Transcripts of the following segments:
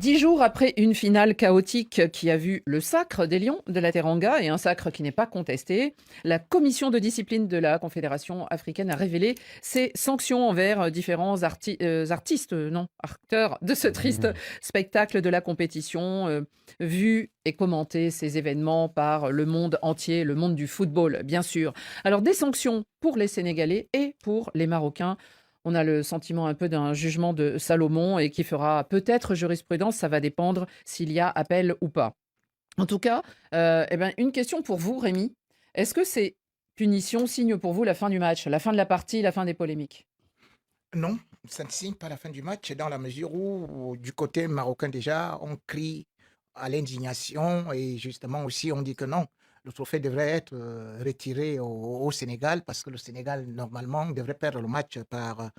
10 jours après une finale chaotique qui a vu le sacre des Lions de la Teranga et un sacre qui n'est pas contesté, la commission de discipline de la Confédération africaine a révélé ses sanctions envers différents acteurs de ce triste spectacle de la compétition, vu et commenté ces événements par le monde entier, le monde du football, bien sûr. Alors des sanctions pour les Sénégalais et pour les Marocains. On a le sentiment un peu d'un jugement de Salomon et qui fera peut-être jurisprudence. Ça va dépendre s'il y a appel ou pas. En tout cas, une question pour vous, Rémi. Est-ce que ces punitions signent pour vous la fin du match, la fin de la partie, la fin des polémiques? Non, ça ne signe pas la fin du match dans la mesure où, du côté marocain déjà, on crie à l'indignation et justement aussi on dit que non, le trophée devrait être retiré au Sénégal parce que le Sénégal, normalement, devrait perdre le match par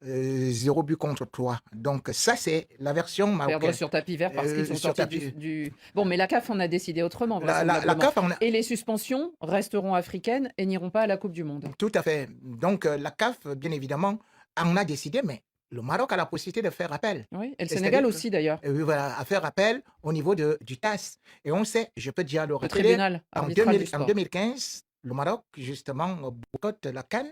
0 but contre 3. Donc ça, c'est la version Perdre marocaine. sur tapis vert parce qu'ils sont Sur sortis tapis. du... Bon, mais la CAF en a décidé autrement, La vraisemblablement. CAF, Et les suspensions resteront africaines et n'iront pas à la Coupe du Monde. tout à fait. Donc la CAF, bien évidemment, en a décidé, mais le Maroc a la possibilité de faire appel. Oui, et le C'est-à-dire Sénégal que- aussi d'ailleurs. Oui, voilà, à faire appel au niveau du TAS. Et on sait, je peux dire le Le retrait. tribunal En, arbitral 2000 du en sport. 2015, le Maroc, justement, boycotte la CAN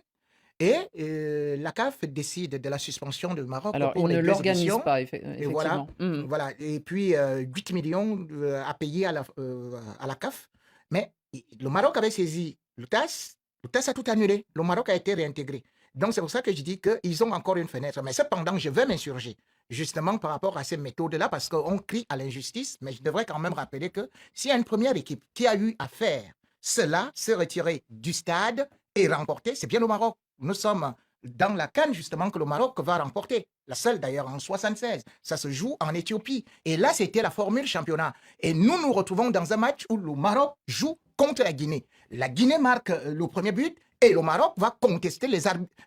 et la CAF décide de la suspension du Maroc Alors, pour ils les ne deux l'organisent éditions. pas, Et voilà, effectivement. voilà. Et puis, 8 millions à payer à la CAF. Mais le Maroc avait saisi le TAS. Le TAS a tout annulé. Le Maroc a été réintégré. Donc, c'est pour ça que je dis qu'ils ont encore une fenêtre. Mais cependant, je vais m'insurger, justement, par rapport à ces méthodes-là, parce qu'on crie à l'injustice. Mais je devrais quand même rappeler que s'il y a une première équipe qui a eu à faire cela, se retirer du stade et remporter, c'est bien le Maroc. Nous sommes dans la CAN, justement, que le Maroc va remporter. La seule, d'ailleurs, en 76. Ça se joue en Éthiopie. Et là, c'était la formule championnat. Et nous nous retrouvons dans un match où le Maroc joue contre la Guinée. La Guinée marque le premier but et le Maroc va contester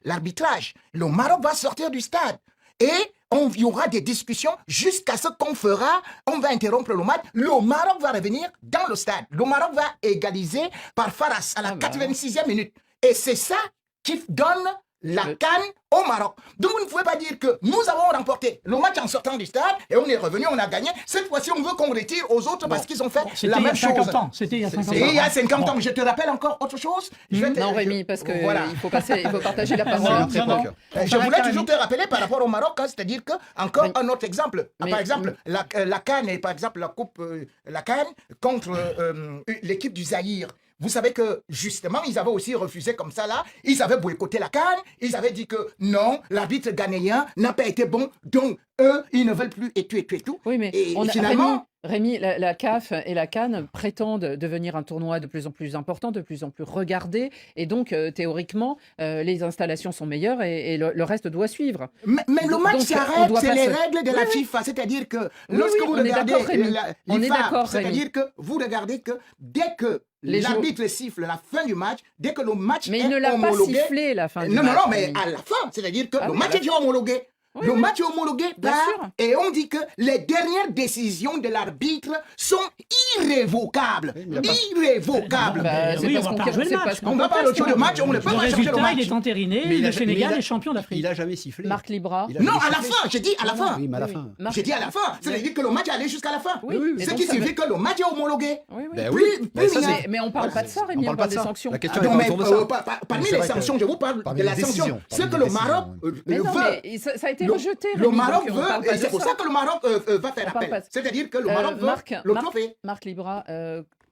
l'arbitrage. Le Maroc va sortir du stade. Et il y aura des discussions jusqu'à ce qu'on on va interrompre le match. Le Maroc va revenir dans le stade. Le Maroc va égaliser par Faras à la 86e minute. Et c'est ça qui donne la CAN au Maroc. Donc vous ne pouvez pas dire que nous avons remporté le match en sortant du stade et on est revenu, on a gagné. Cette fois-ci, on veut qu'on retire aux autres parce qu'ils ont fait la même chose. C'était il y a 50 ans. Et il y a 50 ans. Je te rappelle encore autre chose. Non, Rémi, parce qu'il Voilà. faut partager la parole. Non. Je voulais toujours te rappeler par rapport au Maroc, hein, c'est-à-dire que, encore un autre exemple. Par exemple, la CAN et par exemple la Coupe, la CAN contre l'équipe du Zaïre. Vous savez que, justement, ils avaient aussi refusé comme ça, là. Ils avaient boycotté la CAN. Ils avaient dit que non, l'arbitre ghanéen n'a pas été bon. Donc, eux, ils ne veulent plus et tout. Oui, mais Et finalement... Rémi, la CAF et la CAN prétendent devenir un tournoi de plus en plus important, de plus en plus regardé. Et donc, théoriquement, les installations sont meilleures et le reste doit suivre. Mais le match Donc, on s'arrête, doit c'est pas les se- règles de la FIFA. C'est-à-dire que lorsque vous on est regardez d'accord, Rémi. On est l'IFAB, d'accord, Rémi. c'est-à-dire que vous regardez que dès que Les l'arbitre siffle la fin du match, dès que le match Mais est il ne l'a pas homologué... sifflé, la fin du Non, match. non, mais Rémi. à la fin, c'est-à-dire que Ah le oui, match bah- est déjà homologué. Oui, Le oui. match est homologué Bien par- sûr. et on dit que les dernières décisions de l'arbitre sont irrévocables. Irrévocables. Bah, c'est Oui, parce on va qu'on pas jouer le c'est match. parce qu'on On va pas conteste, le hein. match, on ne peut Le pas changer le résultat, match. il est entériné. Mais il Le a- Sénégal mais il a- est champion d'Afrique. Il a jamais sifflé. Marc Libra. Il a Non, jamais à la sifflé. fin, j'ai dit à la fin. Oui, mais à la fin. Marc- J'ai dit à la fin. C'est-à-dire que le match allait jusqu'à la fin. Oui, mais Ce donc qui ça signifie que le match est homologué. Oui, oui. Ben Plus- oui. Ben ça, plus c'est- Mais on parle pas de ça, Rémi, on pas parle de des ça. sanctions. La question Non, est mais autour de ça. parmi Mais c'est les vrai que sanctions, je vous parle parmi de la les sanction. décisions, Ce parmi que les le Maroc Mais non, veut. mais ça a été Le- rejeté, Le Rémi, Maroc donc on parle veut, pas et de c'est pour ça que le Maroc va faire On parle appel. pas- C'est-à-dire que le Maroc veut le trophée. Marc Libra,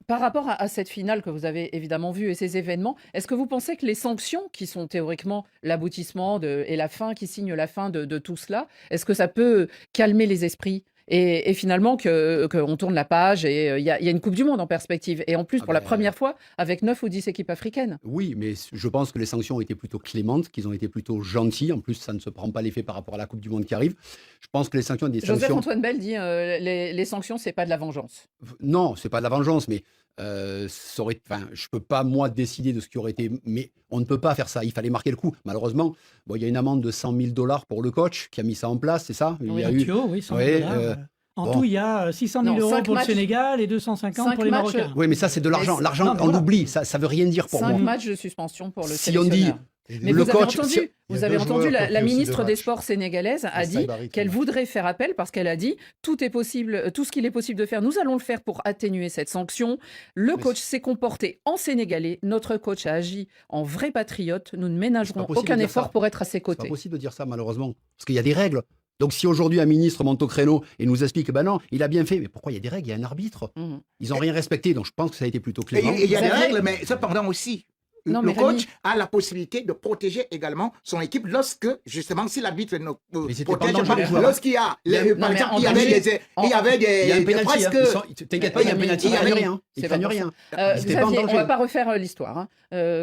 par rapport à cette finale que vous avez évidemment vue et ces événements, est-ce que vous pensez que les sanctions, qui sont théoriquement l'aboutissement et la fin, qui signent la fin de tout cela, est-ce que ça peut calmer les esprits et finalement qu'on tourne la page et il y a une Coupe du Monde en perspective et en plus pour la première fois avec 9 ou 10 équipes africaines. Oui, mais je pense que les sanctions ont été plutôt clémentes, qu'ils ont été plutôt gentils. En plus, ça ne se prend pas l'effet par rapport à la Coupe du Monde qui arrive. Je pense que les sanctions des sanctions. Joseph-Antoine Bell dit les sanctions, c'est pas de la vengeance. Non, c'est pas de la vengeance, mais je peux pas moi décider de ce qui aurait été. Mais on ne peut pas faire ça. Il fallait marquer le coup. Malheureusement, il y a une amende de 100 000 $ pour le coach qui a mis ça en place, c'est ça? Il y a eu. Oui, 100 Ouais, 000 $. En bon. tout, il y a 600 000 Non, € 5 pour le matchs. Sénégal et 250 5 pour les matchs. Marocains. Oui, mais ça, c'est de l'argent. Mais L'argent, non, mais on voilà. oublie. Ça veut rien dire pour 5 moi. matchs de suspension pour le Si on dit, sélectionneur. Mais le vous avez coach, entendu, si- vous avez entendu la ministre des Sports sénégalaise a dit Saibari qui qu'elle l'a. voudrait faire appel parce qu'elle a dit tout est possible, tout ce qu'il est possible de faire, nous allons le faire pour atténuer cette sanction. Le Mais coach s'est comporté en sénégalais, notre coach a agi en vrai patriote, nous ne C'est ménagerons pas possible aucun de dire effort ça. pour être à ses C'est pas côtés. possible de dire ça, malheureusement. Parce qu'il y a des règles. Donc, si aujourd'hui un ministre monte au créneau et nous explique, ben non, il a bien fait, mais pourquoi il y a des règles? Il y a un arbitre. Mhm. Ils n'ont rien respecté. Donc, je pense que ça a été plutôt Et clément. il y a des Xavier- règles, mais cependant aussi, Non, le mais coach Rémi- a la possibilité de protéger également son équipe lorsque, justement, si l'arbitre ne Mais c'était pas protège en danger, les pas, joueurs. lorsqu'il y a, Il y a- par non, mais exemple, en il y avait danger- des, il y avait Il y a un des pénalty. presque... T'inquiète pas, il y a un pénalty. il y Ils avait- craignent rien. Ils c'est craignent pas pour rien. Xavier, Ils étaient pas en on ne danger. va pas refaire l'histoire. Hein.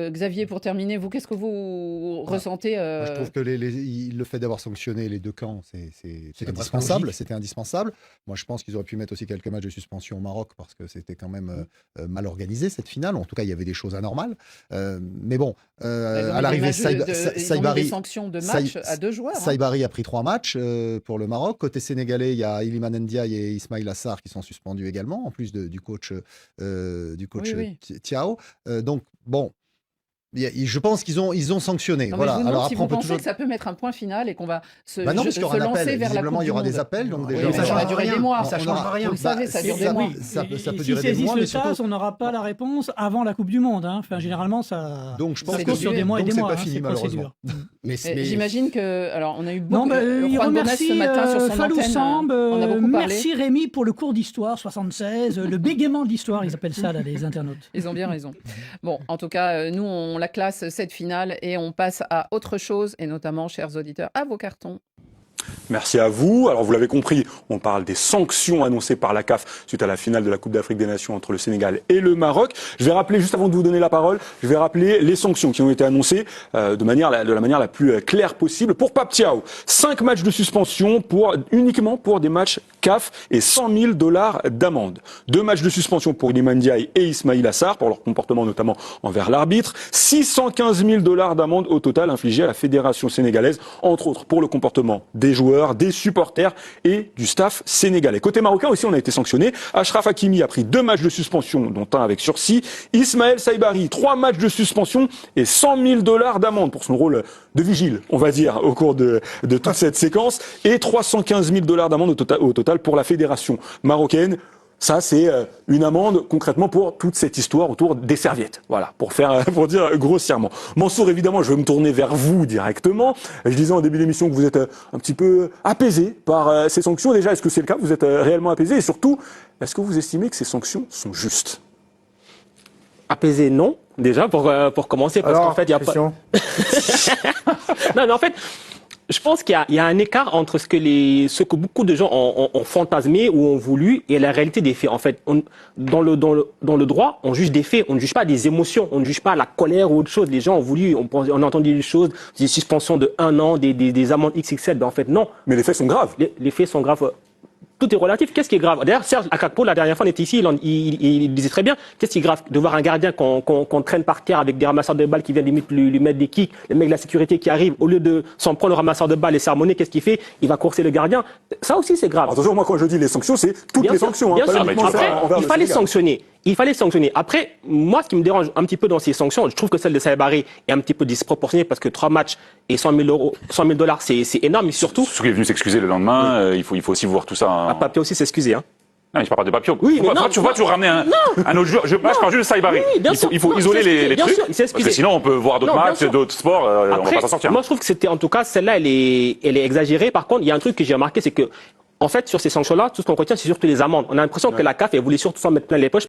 Xavier, pour terminer, vous, qu'est-ce que vous ressentez Moi, je trouve que le fait d'avoir sanctionné les deux camps, c'est presque indispensable. logique. C'était indispensable. Moi, je pense qu'ils auraient pu mettre aussi quelques matchs de suspension au Maroc parce que c'était quand même mal organisé cette finale. En tout cas, il y avait des choses anormales. Mais bon, Ils ont à mis l'arrivée, des matchs ils ont mis des Saibari. sanctions de match à 2 joueurs. Hein. Saibari a pris 3 matchs pour le Maroc. Côté sénégalais, il y a Iliman Ndiaye et Ismail Assar qui sont suspendus également, en plus du coach, Oui. Thiao. Donc, bon, je pense qu'ils ont sanctionné. Non, mais voilà. je vous demande Alors si après, vous on peut pensez toujours. que ça peut mettre un point final et qu'on va se, Bah non, parce qu'il y aura se un lancer appel. vers la Visiblement, Coupe il y aura du des Monde. appels. Donc Oui, déjà, mais ça va durer des mois. Ça on changera aura- rien. Vous le savez, ça dure des mois. Ça peut Et durer si des saisissent mois, le mais surtout. TAS, on n'aura pas la réponse avant la Coupe du Monde. Hein. Enfin, généralement, ça Donc, je pense C'est que court sur des mois et donc des c'est mois, pas hein, fini, ces malheureusement. procédures. Mais J'imagine que. Alors, on a eu beaucoup. Non, il Juan Bonas remercie ce matin sur son Fallou antenne. Samb, On a beaucoup parlé. merci Rémi pour le cours d'histoire 76, le bégaiement de l'histoire, ils appellent ça là, les internautes. Ils ont bien raison. Bon, en tout cas, nous, on la classe cette finale et on passe à autre chose, et notamment, chers auditeurs, à vos cartons. Merci à vous. Alors vous l'avez compris, on parle des sanctions annoncées par la CAF suite à la finale de la Coupe d'Afrique des Nations entre le Sénégal et le Maroc. Je vais rappeler, juste avant de vous donner la parole, je vais rappeler les sanctions qui ont été annoncées de la manière la plus claire possible. Pour Pape Thiaw, 5 matchs de suspension uniquement pour des matchs CAF et $100 000 d'amende. 2 matchs de suspension pour Iliman Ndiaye et Ismail Assar pour leur comportement notamment envers l'arbitre. $615 000 d'amende au total infligés à la Fédération sénégalaise, entre autres pour le comportement des joueurs, des supporters et du staff sénégalais. Côté marocain aussi, on a été sanctionné. Achraf Hakimi a pris 2 matchs de suspension, dont un avec sursis. Ismaël Saibari, 3 matchs de suspension et $100 000 d'amende pour son rôle de vigile, on va dire, au cours de toute cette séquence. Et $315 000 d'amende au total pour la fédération marocaine. Ça, c'est une amende concrètement pour toute cette histoire autour des serviettes. Voilà, pour dire grossièrement. Mansour, évidemment, je vais me tourner vers vous directement. Je disais en début d'émission que vous êtes un petit peu apaisé par ces sanctions. Déjà, est-ce que c'est le cas? Vous êtes réellement apaisé? Et surtout, est-ce que vous estimez que ces sanctions sont justes? Apaisé, non, déjà, pour commencer, parce qu'en fait, il y a pas... Non, mais en fait, je pense qu'il y a un écart entre ce que beaucoup de gens ont fantasmé ou ont voulu et la réalité des faits. En fait, dans le droit, on juge des faits, on ne juge pas des émotions, on ne juge pas la colère ou autre chose. Les gens ont voulu, on a entendu des choses, des suspensions de 1 an, des amendes XXL. Ben en fait, non. Mais les faits sont graves. Les faits sont graves. Tout est relatif. Qu'est-ce qui est grave? D'ailleurs, Serge Akakpo, la dernière fois, on était ici, il disait très bien, qu'est-ce qui est grave? De voir un gardien qu'on traîne par terre avec des ramasseurs de balles qui viennent limite lui mettre des kicks, les mecs de la sécurité qui arrivent, au lieu de s'en prendre le ramasseur de balles et sermonner, qu'est-ce qu'il fait? Il va courser le gardien. Ça aussi, c'est grave. Attention, moi, quand je dis les sanctions, c'est toutes Bien les sûr, sanctions. bien Pas sûr. uniquement Après, ça envers il le fallait Sénégal. sanctionner. Il fallait sanctionner. Après, moi, ce qui me dérange un petit peu dans ces sanctions, je trouve que celle de Saibari est un petit peu disproportionnée parce que 3 matchs et $100 000, c'est énorme. Et surtout, Surtout qu'il est venu s'excuser le lendemain, il faut aussi voir tout ça. à Papier aussi s'excuser. Hein. Non, je parle pas de Papio. Oui, mais non, tu vois, tu ramener un autre joueur. Je parle juste de Saibari. Oui, bien sûr. Il faut Non, isoler les bien trucs. sûr, il s'est Parce que excusé. sinon, on peut voir d'autres Non, bien matchs, sûr. d'autres sports, on va Après, pas s'en sortir. moi, je trouve que c'était, en tout cas, celle-là, elle est exagérée. Par contre, il y a un truc que j'ai remarqué, c'est que, en fait, sur ces sanctions-là, tout ce qu'on retient, c'est surtout les amendes. On a l'impression que la CAF, elle voulait surtout s'en mettre plein les poches.